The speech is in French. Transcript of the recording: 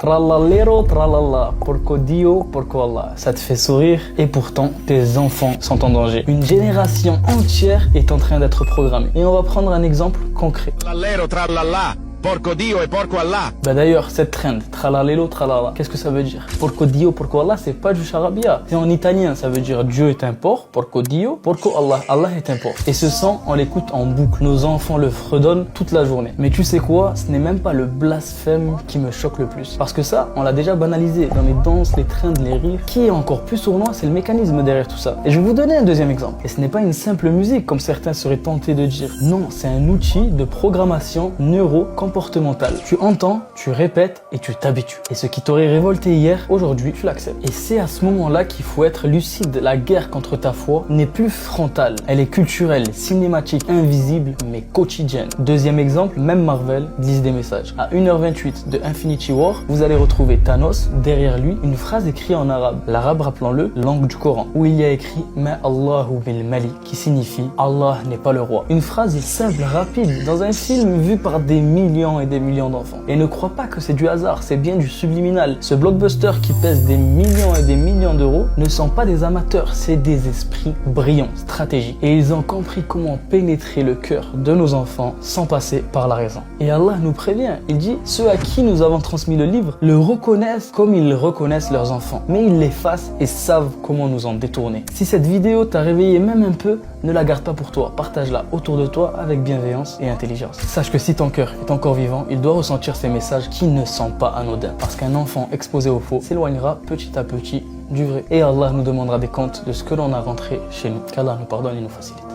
Trallallero, tralala, porco Dio, porco Allah. Ça te fait sourire et pourtant tes enfants sont en danger. Une génération entière est en train d'être programmée. Et on va prendre un exemple concret. Trallallero, trallala, porco Dio et porco Allah. Bah d'ailleurs, cette trend, tralalelo, tralala, qu'est-ce que ça veut dire? Porco Dio, porco Allah, c'est pas du charabia. C'est en italien, ça veut dire Dieu est un porc, porco Dio, porco Allah, Allah est un porc. Et ce son, on l'écoute en boucle. Nos enfants le fredonnent toute la journée. Mais tu sais quoi? Ce n'est même pas le blasphème qui me choque le plus. Parce que ça, on l'a déjà banalisé dans les danses, les trends, les rires. Qui est encore plus sournois, c'est le mécanisme derrière tout ça. Et je vais vous donner un deuxième exemple. Et ce n'est pas une simple musique, comme certains seraient tentés de dire. Non, c'est un outil de programmation neuro-comportementale. Tu entends, tu répètes et tu t'habitues. Et ce qui t'aurait révolté hier, aujourd'hui, tu l'acceptes. Et c'est à ce moment-là qu'il faut être lucide. La guerre contre ta foi n'est plus frontale. Elle est culturelle, cinématique, invisible, mais quotidienne. Deuxième exemple, même Marvel glisse des messages. À 1h28 de Infinity War, vous allez retrouver Thanos, derrière lui, une phrase écrite en arabe. L'arabe, rappelons-le, langue du Coran, où il y a écrit « Ma Allahu bil Malik » qui signifie « Allah n'est pas le roi ». Une phrase simple, rapide, dans un film vu par des millions et des millions d'enfants. Et ne crois pas que c'est du hasard, c'est bien du subliminal. Ce blockbuster qui pèse des millions et des millions d'euros ne sont pas des amateurs, c'est des esprits brillants, stratégiques. Et ils ont compris comment pénétrer le cœur de nos enfants sans passer par la raison. Et Allah nous prévient, il dit, ceux à qui nous avons transmis le livre le reconnaissent comme ils reconnaissent leurs enfants. Mais ils l'effacent et savent comment nous en détourner. Si cette vidéo t'a réveillé même un peu, ne la garde pas pour toi, partage-la autour de toi avec bienveillance et intelligence. Sache que si ton cœur est encore vivant, il doit ressentir ces messages qui ne sont pas anodins. Parce qu'un enfant exposé au faux s'éloignera petit à petit du vrai. Et Allah nous demandera des comptes de ce que l'on a rentré chez nous. Qu'Allah nous pardonne et nous facilite.